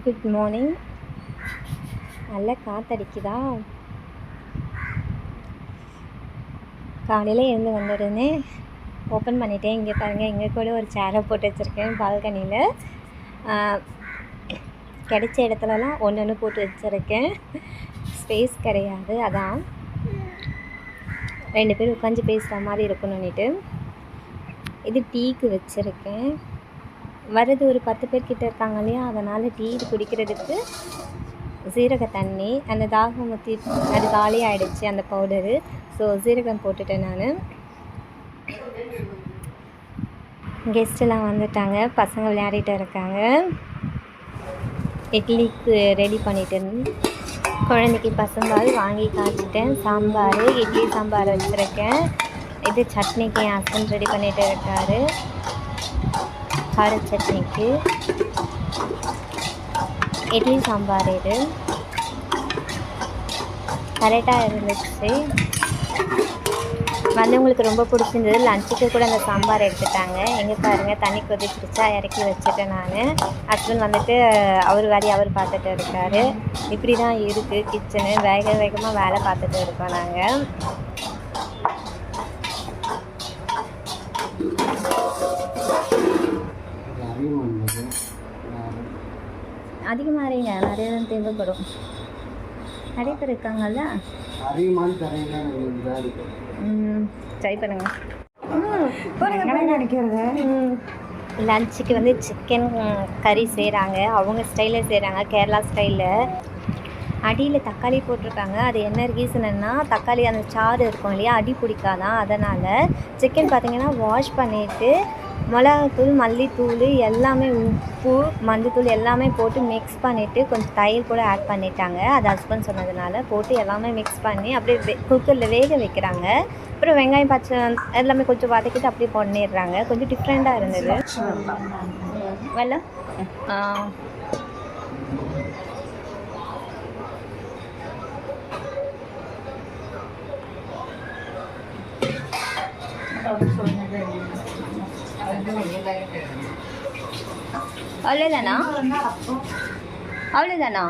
Good morning. நல்லா காற்றடிக்குதா? காலையில் எழுந்து வந்துடுன்னு ஓப்பன் பண்ணிட்டேன். இங்கே பாருங்கள், இங்கே கூட ஒரு சேரை போட்டு வச்சுருக்கேன் பால்கனியில். கிடைச்ச இடத்துலலாம் ஒன்று ஒன்று போட்டு வச்சுருக்கேன். ஸ்பேஸ் கிடையாது, அதான் 2 பேர் உட்காந்து பேசுகிற மாதிரி இருக்கணும்னுட்டு இது டீக்கு வச்சுருக்கேன். வர்றது ஒரு 10 பேர் கிட்டே இருக்காங்க இல்லையா, அதனால் டீ குடிக்கிறதுக்கு சீரக தண்ணி, அந்த தாகமுத்தி அது காலி ஆகிடுச்சு அந்த பவுடரு. ஸோ சீரகம் போட்டுட்டேன் நான். கெஸ்ட்டெல்லாம் வந்துட்டாங்க, பசங்க விளையாடிட்டு இருக்காங்க. இட்லிக்கு ரெடி பண்ணிட்டேன். குழந்தைக்கு பசும்பால் வாங்கி காய்ச்சிட்டேன். சாம்பார், இட்லி சாம்பார் வச்சுருக்கேன். இது சட்னிக்கு என் ஹஸ்பண்ட் ரெடி பண்ணிகிட்டு இருக்காரு. கார சட்னிக்கு இட்லி சாம்பார் இது கரெக்டாக இருந்துச்சு. வந்தவங்களுக்கு ரொம்ப பிடிச்சிருந்தது. லஞ்சுக்கு கூட அந்த சாம்பார் எடுத்துட்டாங்க. எங்கே பாருங்கள், தண்ணி கொதிச்சிருச்சா, இறக்கி வச்சுட்டேன் நான். ஹஸ்பண்ட் வந்துட்டு அவர் வேலையை அவர் பார்த்துட்டு இருக்காரு. இப்படி தான் இருக்குது கிச்சனு. வேகமாக வேலை பார்த்துட்டு இருக்கோம் நாங்கள். அதிகமாக அறிங்க, நிறைய தான் தேவைப்படும். நிறைய பேர் இருக்காங்கல்ல, ட்ரை பண்ணுங்க. நினைக்கிறது லஞ்சுக்கு வந்து சிக்கன் கறி செய்கிறாங்க. அவங்க ஸ்டைலில் செய்கிறாங்க, கேரளா ஸ்டைலில். அடியில் தக்காளி போட்டிருக்காங்க. அது என்ன ரீசனுன்னா, தக்காளி அந்த சாறு இருக்கும் இல்லையா, அடி பிடிக்காதான். அதனால் சிக்கன் பார்த்திங்கன்னா வாஷ் பண்ணிவிட்டு மிளகாத்தூள், மல்லித்தூள் எல்லாமே, உப்பு, மஞ்சத்தூள் எல்லாமே போட்டு மிக்ஸ் பண்ணிவிட்டு கொஞ்சம் தயிர் கூட ஆட் பண்ணிட்டாங்க. அது ஹஸ்பண்ட் சொன்னதுனால போட்டு எல்லாமே மிக்ஸ் பண்ணி அப்படியே குக்கரில் வேக வைக்கிறாங்க. அப்புறம் வெங்காயம், பச்சை எல்லாமே கொஞ்சம் வதக்கிட்டு அப்படியே பண்ணிடுறாங்க. கொஞ்சம் டிஃப்ரெண்ட்டாக இருந்தது. வெள்ள அவ்வளோதானா? அவ்வளோதானா?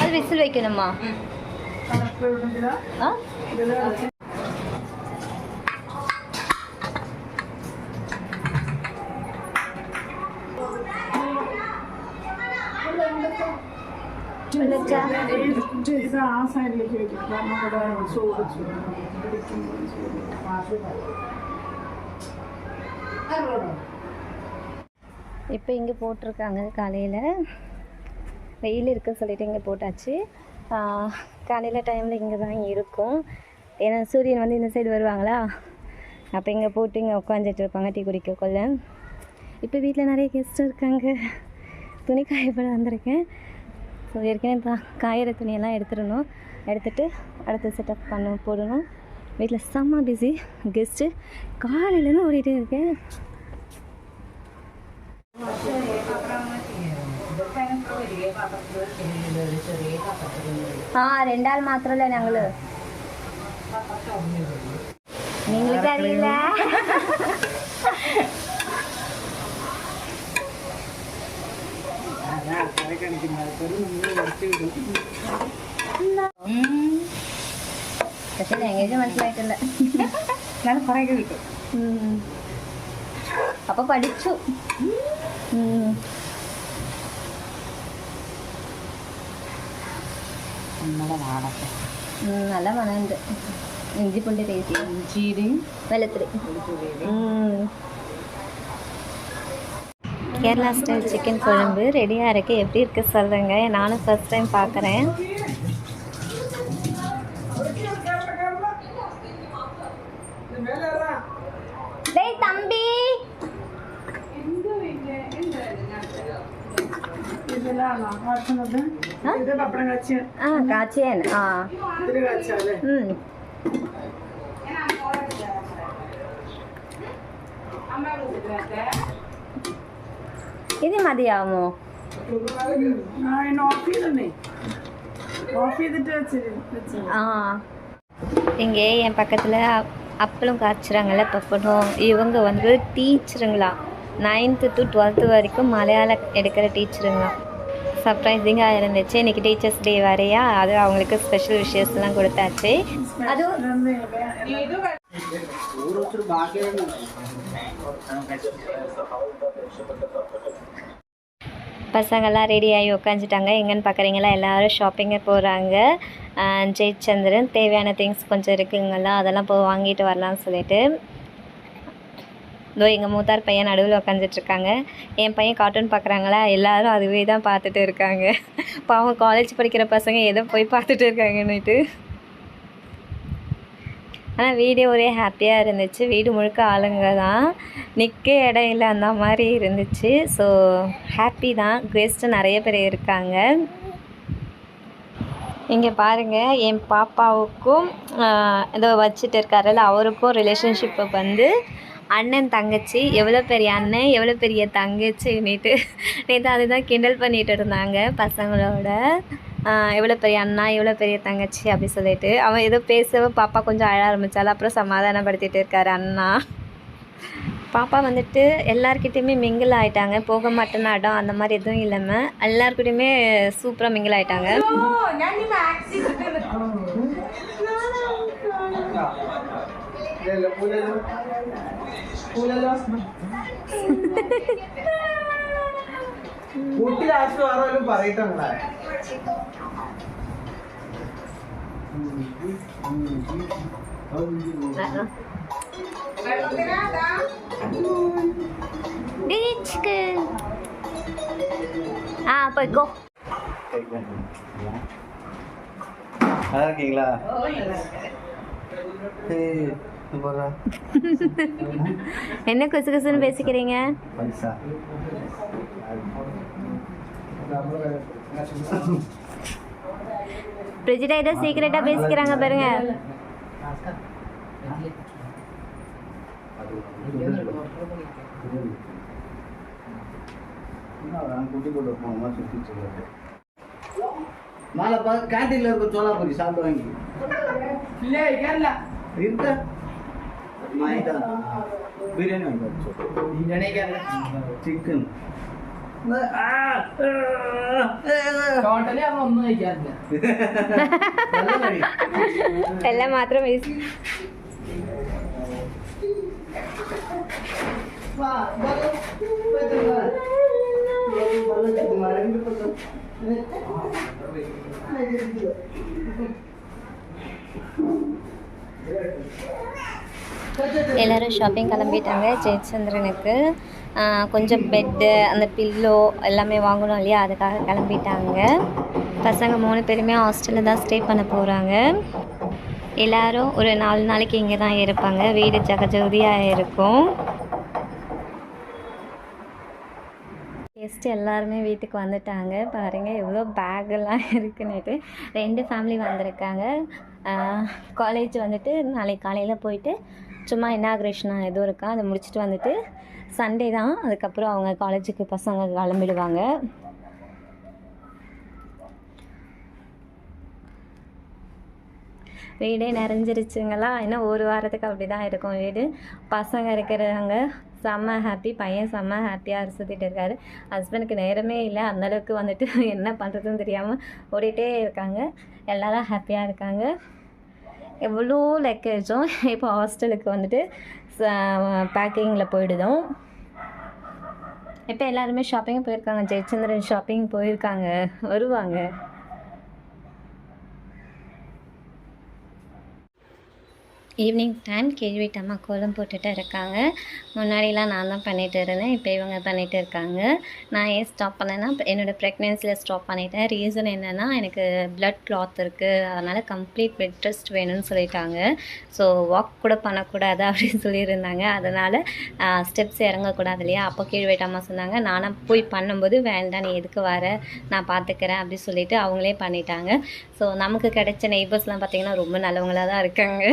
அது விசில் வைக்கணுமா? இப்போ இங்கே போட்டிருக்காங்க. காலையில் வெயில் இருக்குன்னு சொல்லிட்டு இங்கே போட்டாச்சு. காலையில் டைமில் இங்கே தான் இருக்கும். ஏன்னா சூரியன் வந்து இந்த சைடு வருவாங்களா, அப்போ இங்கே போட்டு இங்கே உட்காந்துட்டு இருப்பாங்க டீ குடிக்க கொள்ள. இப்போ வீட்டில் நிறைய கெஸ்ட் இருக்காங்க. துணி காயப்பட வந்திருக்கேன். ஸோ ஏற்கனவே காயிற துணியெல்லாம் எடுத்துகிட்டு அடுத்த செட்டப் போடணும். வீட்டில் செம்ம பிஸி. கெஸ்ட்டு காலையிலேருந்து ஓடிட்டே இருக்கேன். ரெண்டு ஆள் மாத்திரம் ഞങ്ങള് നിങ്ങൾക്ക് അറിയില്ല. പക്ഷെ ലാംഗ്വേജ് മനസ്സിലായിട്ടില്ല. ഞാൻ കുറേയൊക്കെ കിട്ടും. അപ്പൊ പഠിച്ചു. നല്ല മണമുണ്ട്. ഇഞ്ചിപ്പുണ്ടി ടേസ്റ്റ്, ഇഞ്ചിയും വെള്ളത്തിരി. கேரளா ஸ்டைல் சிக்கன் குழம்பு ரெடியாக இருக்குது. எப்படி இருக்குது சொல்கிறேங்க. நானும் ஃபர்ஸ்ட் டைம் பார்க்குறேன். டேய் தம்பி, കാച്ചിയൻ. ഇത് മതിയാവുമോ? இங்கே என் பக்கத்தில் அப்பளம் காய்ச்சுறாங்கல்ல பப்படம். இவங்க வந்து டீச்சருங்களா, 9th to 12th வரைக்கும் மலையாளம் எடுக்கிற டீச்சருங்களா. சர்ப்ரைசிங்காக இருந்துச்சு. இன்றைக்கி டீச்சர்ஸ் டே வரையா, அது அவங்களுக்கு ஸ்பெஷல் விஷயஸ்லாம் கொடுத்தாச்சு. அதுவும் பசங்கள்லாம் ரெடி ஆகி உட்காந்துட்டாங்க. எங்கன்னு பார்க்குறீங்களா, எல்லோரும் ஷாப்பிங்க போகிறாங்க. ஜெயச்சந்திரன் தேவையான திங்ஸ் கொஞ்சம் இருக்குங்களா, அதெல்லாம் போய் வாங்கிட்டு வரலாம்னு சொல்லிட்டு. இதோ எங்கள் மூத்தார் பையன் நடுவில் உட்காந்துட்ருக்காங்க. என் பையன் கார்ட்டூன் பார்க்குறாங்களா, எல்லோரும் அதுவே தான் பார்த்துட்டு இருக்காங்க. பாவம் காலேஜ் படிக்கிற பசங்க எதோ போய் பார்த்துட்டு இருக்காங்கன்னுட்டு. ஆனால் வீடே ஒரே ஹாப்பியாக இருந்துச்சு. வீடு முழுக்க ஆளுங்க தான், நிற்க இடம் இல்லை அந்த மாதிரி இருந்துச்சு. ஸோ ஹாப்பி தான். கெஸ்ட்டு நிறைய பேர் இருக்காங்க. இங்கே பாருங்கள், என் பாப்பாவுக்கும் ஏதோ வச்சுட்டு இருக்காருல்ல, அவருக்கும் ரிலேஷன்ஷிப்பை வந்து அண்ணன் தங்கச்சி, எவ்வளோ பெரிய அண்ணன் எவ்வளோ பெரிய தங்கச்சின்னுட்டு நேற்று அதுதான் கிண்டல் பண்ணிகிட்டு இருந்தாங்க பசங்களோட. எவ்வளோ பெரிய அண்ணா எவ்வளோ பெரிய தங்கச்சி அப்படி சொல்லிட்டு. அவன் ஏதோ பேசவும் பாப்பா கொஞ்சம் அழ ஆரம்பித்தாள். அப்புறம் சமாதானப்படுத்திட்டு இருக்காரு அண்ணா. பாப்பா வந்துட்டு எல்லாருக்கிட்டையுமே மிங்கிள் ஆகிட்டாங்க. போக மாட்டேன்னு இடம் அந்த மாதிரி எதுவும் இல்லாமல் எல்லாருக்கிட்டையுமே சூப்பராக மிங்கிள் ஆகிட்டாங்க. போய்க்கோ. நல்லா இருக்கீங்களா? என்ன குசு குசுன்னு பேசிக்கிறீங்க? பிரிஜிட்டா ஏதோ சீக்கிரட்டா பேசிக்கிறாங்க பாருங்க. மாலை கேண்டீன்ல இருக்க சோளா பொரி சாப்பிட்டு வாங்கி இருக்க பிரியாணி வாங்கி ചിക്കൻ എല്ലാം മാത്രം எல்லோரும் ஷாப்பிங் கிளம்பிட்டாங்க. ஜெயச்சந்திரனுக்கு கொஞ்சம் பெட்டு அந்த பில்லோ எல்லாமே வாங்கணும் இல்லையா, அதுக்காக கிளம்பிட்டாங்க. பசங்க 3 பேருமே ஹாஸ்டலில் தான் ஸ்டே பண்ண போகிறாங்க. எல்லோரும் ஒரு 4 நாளைக்கு இங்கே தான் இருப்பாங்க. வீடு ஜகஜோதியாக இருக்கும். கெஸ்ட்டு எல்லாருமே வீட்டுக்கு வந்துட்டாங்க. பாருங்கள் எவ்வளோ பேக்கெல்லாம் இருக்குன்னுட்டு. 2 ஃபேமிலி வந்திருக்காங்க. காலேஜ் வந்துட்டு நாளைக்கு காலையில் போயிட்டு சும்மா இனாக்ரேஷன் எதுவும் இருக்கா, அதை முடிச்சுட்டு வந்துட்டு சண்டே தான் அதுக்கப்புறம் அவங்க காலேஜுக்கு பசங்க கிளம்பிடுவாங்க. வீடே நிறைஞ்சிருச்சுங்களா. இன்னும் ஒரு வாரத்துக்கு அப்படி தான் இருக்கும் வீடு. பசங்க இருக்கிறவங்க செம்ம ஹாப்பி, பையன் செம்ம ஹாப்பியாக சுற்றிட்டு இருக்காரு. ஹஸ்பண்டுக்கு நேரமே இல்லை, அந்தளவுக்கு வந்துட்டு என்ன பண்ணுறதுன்னு தெரியாமல் ஓடிட்டே இருக்காங்க. எல்லோரும் ஹாப்பியாக இருக்காங்க. எவ்வளோ லக்கேஜும் இப்போ ஹாஸ்டலுக்கு வந்துட்டு பேக்கிங்கில் போயிடுதோம். இப்போ எல்லாருமே ஷாப்பிங் போயிருக்காங்க. ஜெயச்சந்திரன் ஷாப்பிங் போயிருக்காங்க, வருவாங்க. ஈவினிங் டைம் கேள்விட்டு அம்மா கோலம் போட்டுட்டு இருக்காங்க. முன்னாடிலாம் நான் தான் பண்ணிகிட்டு இருந்தேன், இப்போ இவங்க பண்ணிகிட்டு இருக்காங்க. நான் ஏன் ஸ்டாப் பண்ணேன்னா, என்னோடய ப்ரெக்னென்சியில் ஸ்டாப் பண்ணிட்டேன். ரீசன் என்னென்னா, எனக்கு பிளட் கிளாத் இருக்குது, அதனால் கம்ப்ளீட் பெட் ரெஸ்ட் வேணும்னு சொல்லிட்டாங்க. ஸோ வாக் கூட பண்ணக்கூடாது அப்படின்னு சொல்லியிருந்தாங்க. அதனால் ஸ்டெப்ஸ் இறங்கக்கூடாது இல்லையா. அப்போ கீழ்வேட்டு அம்மா சொன்னாங்க. நானும் போய் பண்ணும்போது வேண்டாம் நீ எதுக்கு வர, நான் பார்த்துக்கிறேன் அப்படி சொல்லிவிட்டு அவங்களே பண்ணிட்டாங்க. ஸோ நமக்கு கிடைச்ச நெய்பர்ஸ்லாம் பார்த்திங்கன்னா ரொம்ப நல்லவங்களாக தான் இருக்காங்க.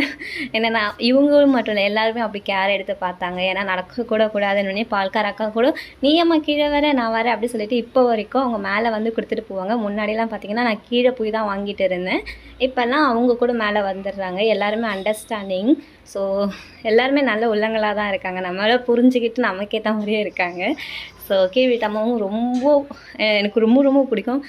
என்னென்னா இவங்களும் மட்டும் இல்லை, எல்லாருமே அப்படி கேர் எடுத்து பார்த்தாங்க. ஏன்னா நடக்கக்கூட கூடாதுன்னு பால்கார அக்கா கூட நீ அம்மா கீழே வர நான் வரேன் அப்படி சொல்லிட்டு இப்போ வரைக்கும் அவங்க மேலே வந்து கொடுத்துட்டு போவாங்க. முன்னாடிலாம் பார்த்திங்கன்னா நான் கீழே போய் தான் வாங்கிட்டு இருந்தேன். இப்போல்லாம் அவங்க கூட மேலே வந்துடுறாங்க. எல்லாருமே அண்டர்ஸ்டாண்டிங். ஸோ எல்லாருமே நல்ல உள்ளங்களாக தான் இருக்காங்க. நம்மளை புரிஞ்சுக்கிட்டு நமக்கேற்ற மாதிரியே இருக்காங்க. ஸோ கேவி டமாவும் ரொம்ப எனக்கு ரொம்ப ரொம்ப பிடிக்கும்.